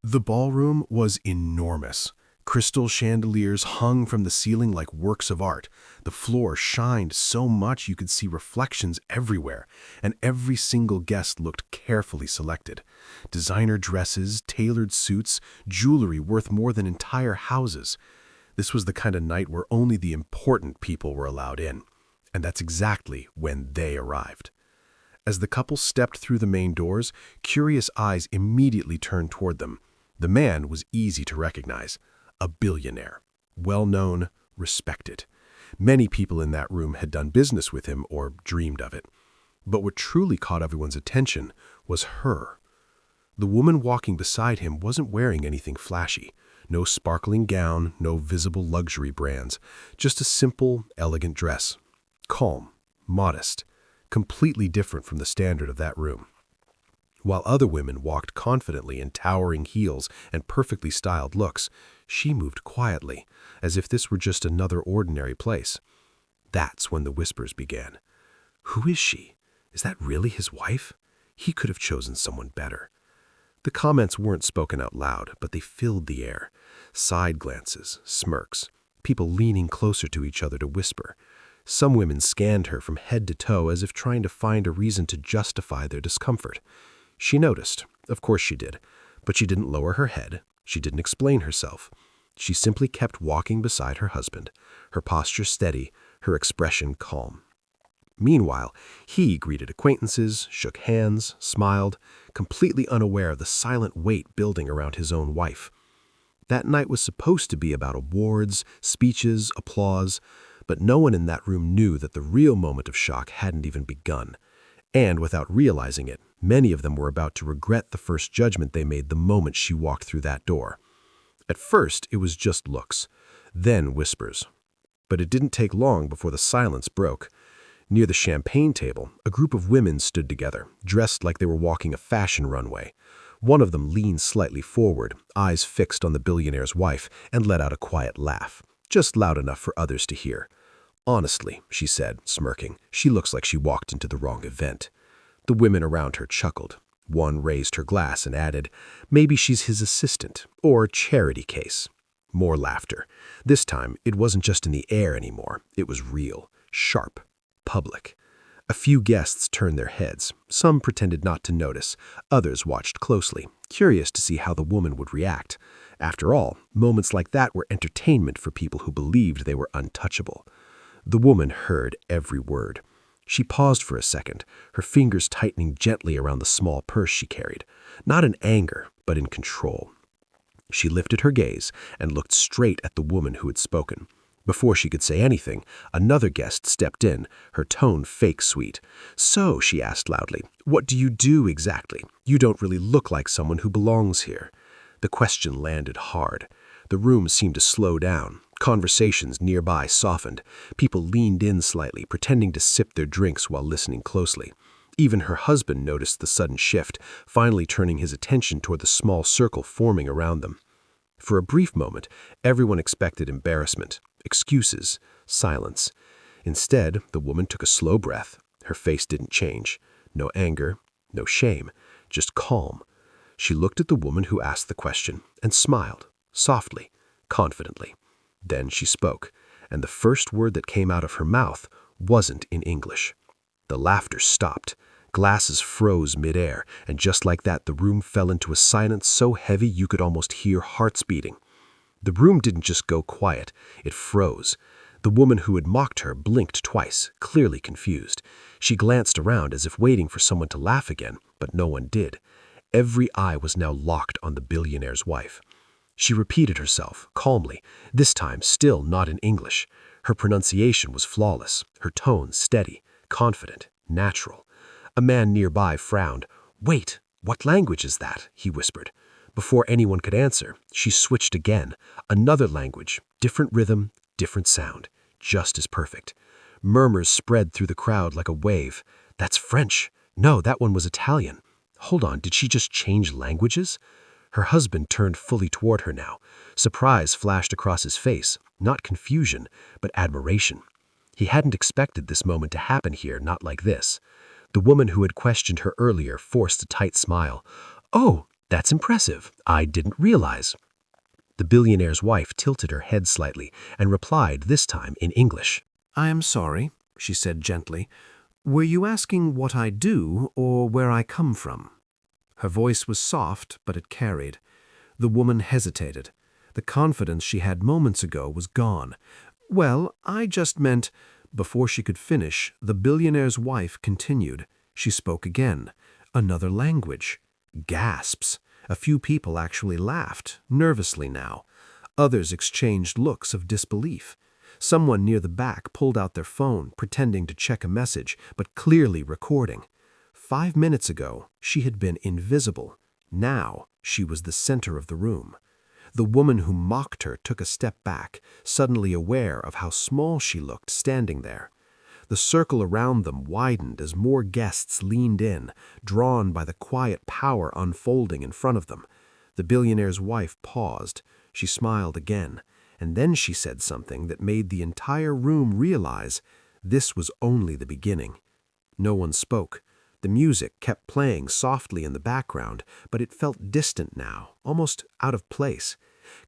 The ballroom was enormous. Crystal chandeliers hung from the ceiling like works of art. The floor shined so much you could see reflections everywhere, and every single guest looked carefully selected. Designer dresses, tailored suits, jewelry worth more than entire houses. This was the kind of night where only the important people were allowed in. And that's exactly when they arrived. As the couple stepped through the main doors, curious eyes immediately turned toward them. The man was easy to recognize, a billionaire, well-known, respected. Many people in that room had done business with him or dreamed of it. But what truly caught everyone's attention was her. The woman walking beside him wasn't wearing anything flashy. No sparkling gown, no visible luxury brands, just a simple, elegant dress. Calm, modest, completely different from the standard of that room. While other women walked confidently in towering heels and perfectly styled looks, she moved quietly, as if this were just another ordinary place. That's when the whispers began. Who is she? Is that really his wife? He could have chosen someone better. The comments weren't spoken out loud, but they filled the air. Side glances, smirks, people leaning closer to each other to whisper. Some women scanned her from head to toe as if trying to find a reason to justify their discomfort. She noticed, of course she did, but she didn't lower her head, she didn't explain herself. She simply kept walking beside her husband, her posture steady, her expression calm. Meanwhile, he greeted acquaintances, shook hands, smiled, completely unaware of the silent weight building around his own wife. That night was supposed to be about awards, speeches, applause, but no one in that room knew that the real moment of shock hadn't even begun. And without realizing it, many of them were about to regret the first judgment they made the moment she walked through that door. At first, it was just looks, then whispers. But it didn't take long before the silence broke. Near the champagne table, a group of women stood together, dressed like they were walking a fashion runway. One of them leaned slightly forward, eyes fixed on the billionaire's wife, and let out a quiet laugh, just loud enough for others to hear. Honestly, she said, smirking, she looks like she walked into the wrong event. The women around her chuckled. One raised her glass and added, maybe she's his assistant, or charity case. More laughter. This time, it wasn't just in the air anymore. It was real, sharp, public. A few guests turned their heads. Some pretended not to notice. Others watched closely, curious to see how the woman would react. After all, moments like that were entertainment for people who believed they were untouchable. The woman heard every word. She paused for a second, her fingers tightening gently around the small purse she carried, not in anger, but in control. She lifted her gaze and looked straight at the woman who had spoken. Before she could say anything, another guest stepped in, her tone fake sweet. So, she asked loudly, what do you do exactly? You don't really look like someone who belongs here. The question landed hard. The room seemed to slow down. Conversations nearby softened. People leaned in slightly, pretending to sip their drinks while listening closely. Even her husband noticed the sudden shift, finally turning his attention toward the small circle forming around them. For a brief moment, everyone expected embarrassment, excuses, silence. Instead, the woman took a slow breath. Her face didn't change. No anger, no shame, just calm. She looked at the woman who asked the question and smiled, softly, confidently. Then she spoke, and the first word that came out of her mouth wasn't in English. The laughter stopped. Glasses froze midair, and just like that, the room fell into a silence so heavy you could almost hear hearts beating. The room didn't just go quiet, it froze. The woman who had mocked her blinked twice, clearly confused. She glanced around as if waiting for someone to laugh again, but no one did. Every eye was now locked on the billionaire's wife. She repeated herself, calmly, this time still not in English. Her pronunciation was flawless, her tone steady, confident, natural. A man nearby frowned. Wait, what language is that? He whispered. Before anyone could answer, she switched again. Another language, different rhythm, different sound, just as perfect. Murmurs spread through the crowd like a wave. That's French. No, that one was Italian. Hold on, did she just change languages? Her husband turned fully toward her now. Surprise flashed across his face, not confusion, but admiration. He hadn't expected this moment to happen here, not like this. The woman who had questioned her earlier forced a tight smile. Oh, That's impressive. I didn't realize. The billionaire's wife tilted her head slightly and replied this time in English. "I am sorry," she said gently. "Were you asking what I do or where I come from?" Her voice was soft, but it carried. The woman hesitated. The confidence she had moments ago was gone. "Well, I just meant—" Before she could finish, the billionaire's wife continued. She spoke again. Another language. Gasps. A few people actually laughed, nervously now. Others exchanged looks of disbelief. Someone near the back pulled out their phone, pretending to check a message, but clearly recording. 5 minutes ago, she had been invisible. Now, she was the center of the room. The woman who mocked her took a step back, suddenly aware of how small she looked standing there. The circle around them widened as more guests leaned in, drawn by the quiet power unfolding in front of them. The billionaire's wife paused. She smiled again, and then she said something that made the entire room realize this was only the beginning. No one spoke. The music kept playing softly in the background, but it felt distant now, almost out of place.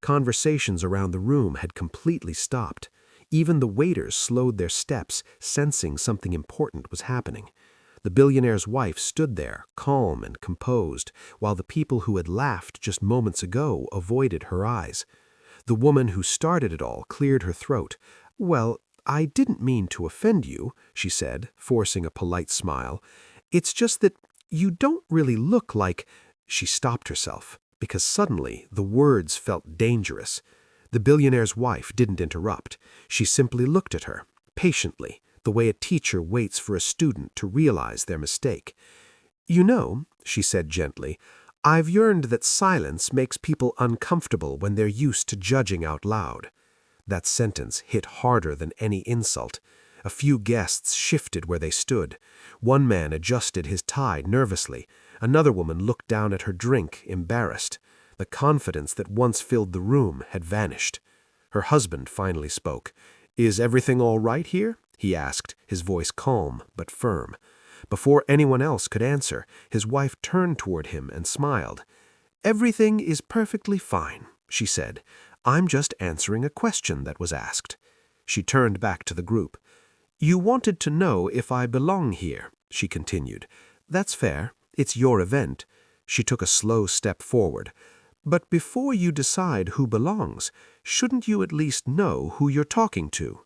Conversations around the room had completely stopped. Even the waiters slowed their steps, sensing something important was happening. The billionaire's wife stood there, calm and composed, while the people who had laughed just moments ago avoided her eyes. The woman who started it all cleared her throat. "Well, I didn't mean to offend you," she said, forcing a polite smile. "It's just that you don't really look like—" She stopped herself, because suddenly the words felt dangerous. The billionaire's wife didn't interrupt. She simply looked at her, patiently, the way a teacher waits for a student to realize their mistake. "You know," she said gently, "I've learned that silence makes people uncomfortable when they're used to judging out loud." That sentence hit harder than any insult. A few guests shifted where they stood. One man adjusted his tie nervously. Another woman looked down at her drink, embarrassed. The confidence that once filled the room had vanished. Her husband finally spoke. "Is everything all right here?" he asked, his voice calm but firm. Before anyone else could answer, his wife turned toward him and smiled. "Everything is perfectly fine," she said. "I'm just answering a question that was asked." She turned back to the group. "You wanted to know if I belong here," she continued. "That's fair. It's your event." She took a slow step forward. "But before you decide who belongs, shouldn't you at least know who you're talking to?"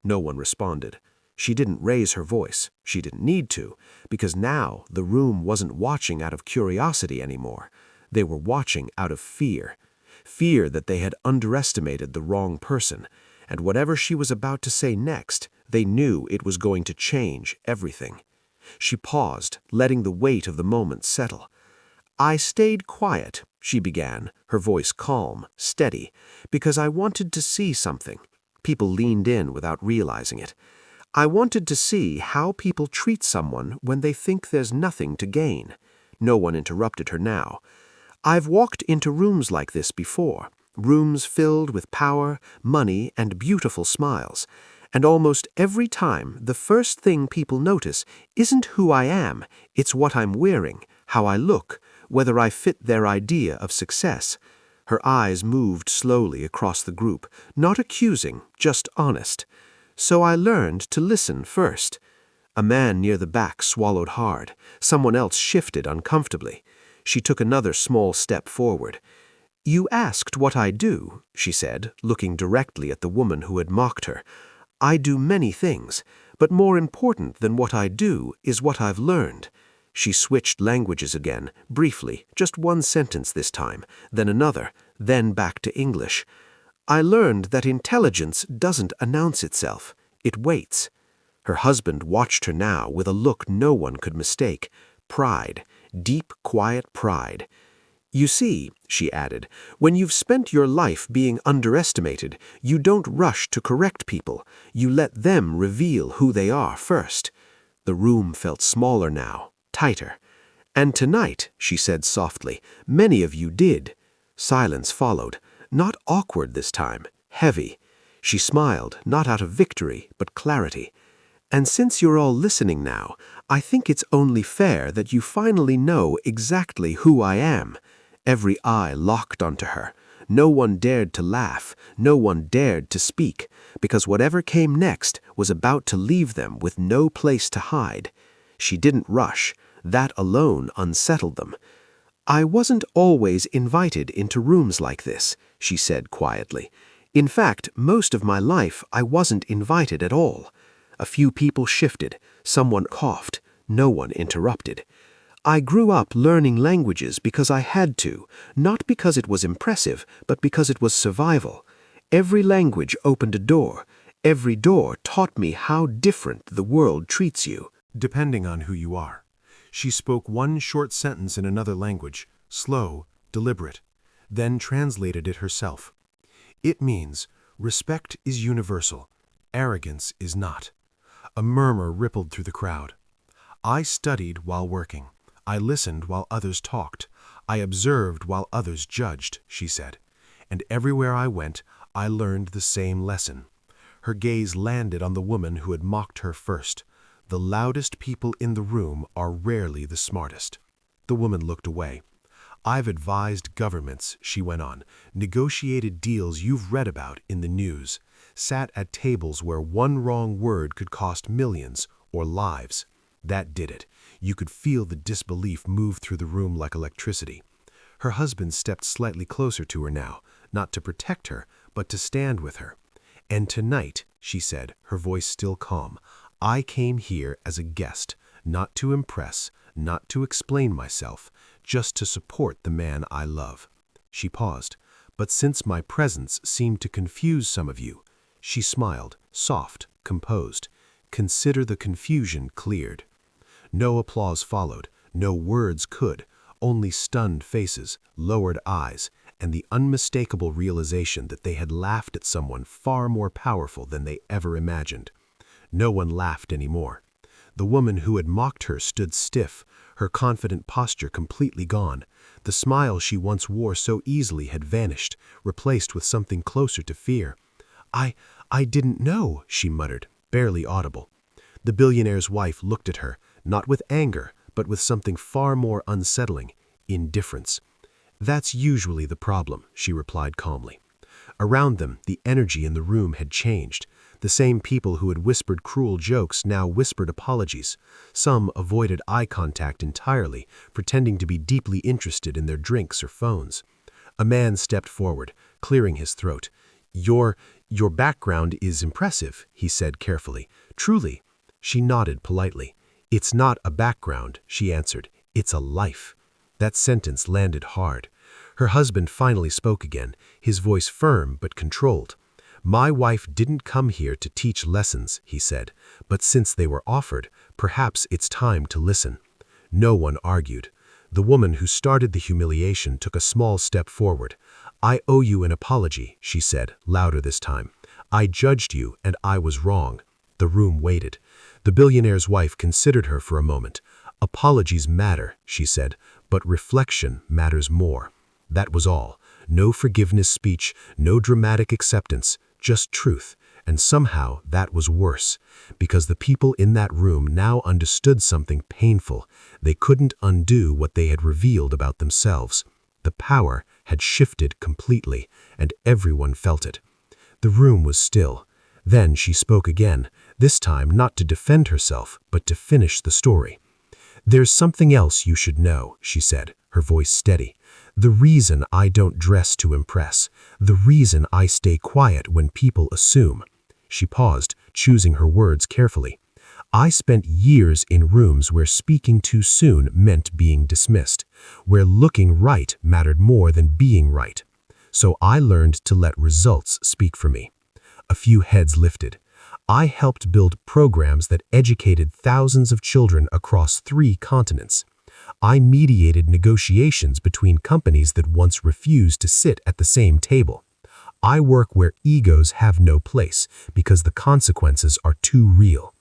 No one responded. She didn't raise her voice. She didn't need to, because now the room wasn't watching out of curiosity anymore. They were watching out of fear. Fear that they had underestimated the wrong person, and whatever she was about to say next, they knew it was going to change everything. She paused, letting the weight of the moment settle. "I stayed quiet," she began, her voice calm, steady, "because I wanted to see something." People leaned in without realizing it. "I wanted to see how people treat someone when they think there's nothing to gain." No one interrupted her now. "I've walked into rooms like this before, rooms filled with power, money, and beautiful smiles. And almost every time, the first thing people notice isn't who I am, it's what I'm wearing, how I look, whether I fit their idea of success." Her eyes moved slowly across the group, not accusing, just honest. "So I learned to listen first." A man near the back swallowed hard. Someone else shifted uncomfortably. She took another small step forward. "You asked what I do," she said, looking directly at the woman who had mocked her. "I do many things, but more important than what I do is what I've learned." She switched languages again, briefly, just one sentence this time, then another, then back to English. "I learned that intelligence doesn't announce itself. It waits." Her husband watched her now with a look no one could mistake. Pride, deep, quiet pride. "You see," she added, "when you've spent your life being underestimated, you don't rush to correct people. You let them reveal who they are first." The room felt smaller now, tighter. "And tonight," she said softly, "many of you did." Silence followed, not awkward this time, heavy. She smiled, not out of victory, but clarity. "And since you're all listening now, I think it's only fair that you finally know exactly who I am. Every eye locked onto her. No one dared to laugh, no one dared to speak, because whatever came next was about to leave them with no place to hide. She didn't rush. That alone unsettled them. "I wasn't always invited into rooms like this," she said quietly. "In fact, most of my life I wasn't invited at all." A few people shifted. Someone coughed. No one interrupted. "I grew up learning languages because I had to, not because it was impressive, but because it was survival. Every language opened a door. Every door taught me how different the world treats you." Depending on who you are. She spoke one short sentence in another language, slow, deliberate, then translated it herself. It means, respect is universal, arrogance is not. A murmur rippled through the crowd. "I studied while working. I listened while others talked. I observed while others judged," she said. "And everywhere I went, I learned the same lesson." Her gaze landed on the woman who had mocked her first. The loudest people in the room are rarely the smartest. The woman looked away. "I've advised governments," she went on, "negotiated deals you've read about in the news, sat at tables where one wrong word could cost millions or lives. That did it. You could feel the disbelief move through the room like electricity." Her husband stepped slightly closer to her now, not to protect her, but to stand with her. "And tonight," she said, her voice still calm, "I came here as a guest, not to impress, not to explain myself, just to support the man I love." She paused. "But since my presence seemed to confuse some of you," she smiled, soft, composed, "consider the confusion cleared." No applause followed, no words could, only stunned faces, lowered eyes, and the unmistakable realization that they had laughed at someone far more powerful than they ever imagined. No one laughed anymore. The woman who had mocked her stood stiff, her confident posture completely gone. The smile she once wore so easily had vanished, replaced with something closer to fear. I didn't know," she muttered, barely audible. The billionaire's wife looked at her, not with anger, but with something far more unsettling, indifference. "That's usually the problem," she replied calmly. Around them, the energy in the room had changed. The same people who had whispered cruel jokes now whispered apologies. Some avoided eye contact entirely, pretending to be deeply interested in their drinks or phones. A man stepped forward, clearing his throat. Your background is impressive," he said carefully. "Truly." She nodded politely. "It's not a background," she answered. "It's a life." That sentence landed hard. Her husband finally spoke again, his voice firm but controlled. "My wife didn't come here to teach lessons," he said, "but since they were offered, perhaps it's time to listen." No one argued. The woman who started the humiliation took a small step forward. "I owe you an apology," she said, louder this time. "I judged you, and I was wrong." The room waited. The billionaire's wife considered her for a moment. "Apologies matter," she said, "but reflection matters more." That was all. No forgiveness speech, no dramatic acceptance, just truth. And somehow that was worse, because the people in that room now understood something painful. They couldn't undo what they had revealed about themselves. The power had shifted completely, and everyone felt it. The room was still. Then she spoke again, this time not to defend herself, but to finish the story. "There's something else you should know," she said, her voice steady. "The reason I don't dress to impress, the reason I stay quiet when people assume." She paused, choosing her words carefully. "I spent years in rooms where speaking too soon meant being dismissed, where looking right mattered more than being right. So I learned to let results speak for me." A few heads lifted. "I helped build programs that educated thousands of children across 3 continents. I mediated negotiations between companies that once refused to sit at the same table. I work where egos have no place because the consequences are too real."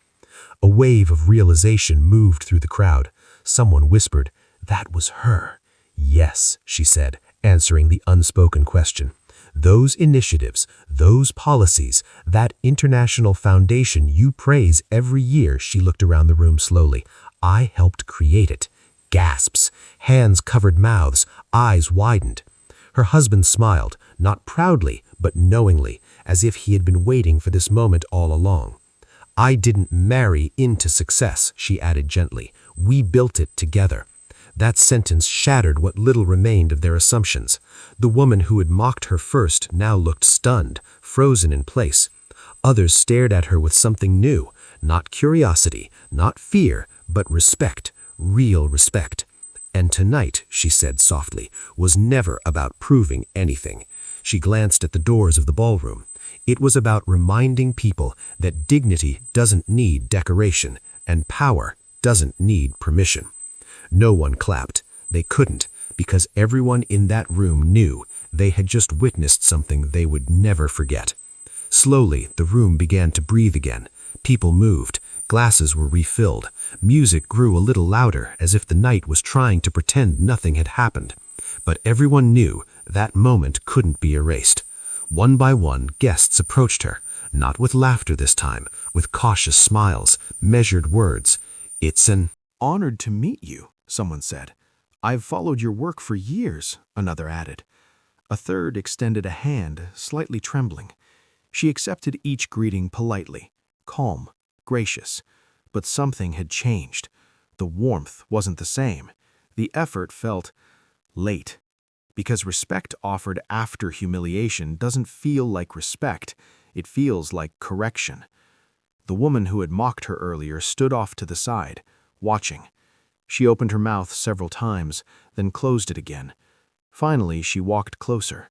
A wave of realization moved through the crowd. Someone whispered, "That was her." "Yes," she said, answering the unspoken question. "Those initiatives, those policies, that international foundation you praise every year," she looked around the room slowly. "I helped create it." Gasps. Hands covered mouths, eyes widened. Her husband smiled, not proudly, but knowingly, as if he had been waiting for this moment all along. "I didn't marry into success," she added gently. "We built it together." That sentence shattered what little remained of their assumptions. The woman who had mocked her first now looked stunned, frozen in place. Others stared at her with something new, not curiosity, not fear, but respect, real respect. "And tonight," she said softly, "was never about proving anything." She glanced at the doors of the ballroom. It was about reminding people that dignity doesn't need decoration, and power doesn't need permission. No one clapped. They couldn't, because everyone in that room knew they had just witnessed something they would never forget. Slowly, the room began to breathe again. People moved. Glasses were refilled. Music grew a little louder, as if the night was trying to pretend nothing had happened. But everyone knew that moment couldn't be erased. One by one, guests approached her, not with laughter this time, with cautious smiles, measured words. "It's an "Honored to meet you," someone said. "I've followed your work for years," another added. A third extended a hand, slightly trembling. She accepted each greeting politely, calm, gracious. But something had changed. The warmth wasn't the same. The effort felt late. Because respect offered after humiliation doesn't feel like respect, it feels like correction. The woman who had mocked her earlier stood off to the side, watching. She opened her mouth several times, then closed it again. Finally, she walked closer.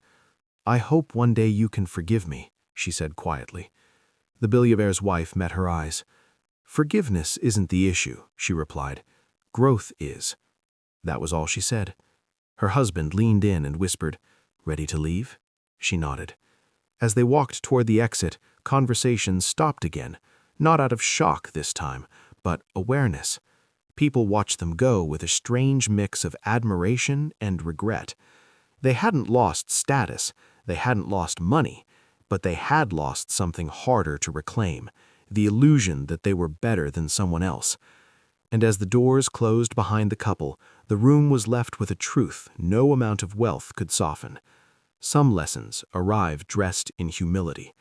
"I hope one day you can forgive me," she said quietly. The billionaire's wife met her eyes. "Forgiveness isn't the issue," she replied. "Growth is." That was all she said. Her husband leaned in and whispered, "Ready to leave?" She nodded. As they walked toward the exit, conversation stopped again, not out of shock this time, but awareness. People watched them go with a strange mix of admiration and regret. They hadn't lost status, they hadn't lost money, but they had lost something harder to reclaim, the illusion that they were better than someone else. And as the doors closed behind the couple, the room was left with a truth no amount of wealth could soften. Some lessons arrive dressed in humility,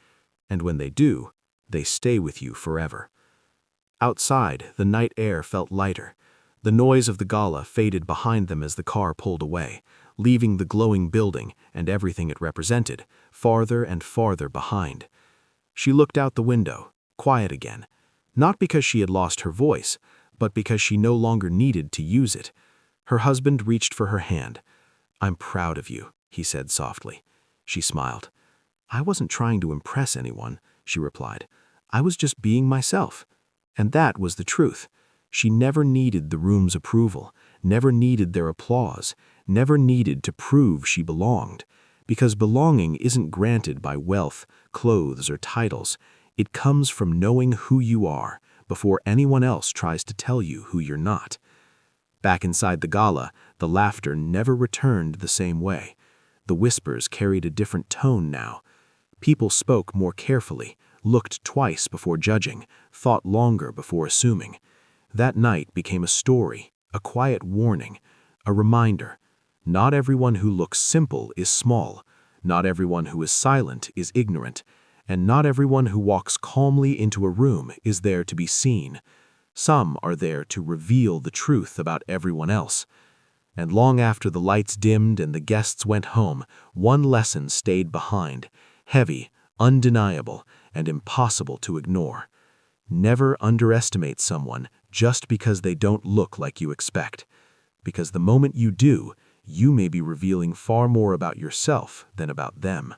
and when they do, they stay with you forever. Outside, the night air felt lighter. The noise of the gala faded behind them as the car pulled away, leaving the glowing building and everything it represented farther and farther behind. She looked out the window, quiet again, not because she had lost her voice, but because she no longer needed to use it. Her husband reached for her hand. "I'm proud of you," he said softly. She smiled. "I wasn't trying to impress anyone," she replied. "I was just being myself." And that was the truth. She never needed the room's approval, never needed their applause, never needed to prove she belonged. Because belonging isn't granted by wealth, clothes, or titles. It comes from knowing who you are before anyone else tries to tell you who you're not. Back inside the gala, the laughter never returned the same way. The whispers carried a different tone now. People spoke more carefully, looked twice before judging, thought longer before assuming. That night became a story, a quiet warning, a reminder. Not everyone who looks simple is small. Not everyone who is silent is ignorant. And not everyone who walks calmly into a room is there to be seen. Some are there to reveal the truth about everyone else. And long after the lights dimmed and the guests went home, one lesson stayed behind, heavy, undeniable, and impossible to ignore. Never underestimate someone just because they don't look like you expect. Because the moment you do, you may be revealing far more about yourself than about them.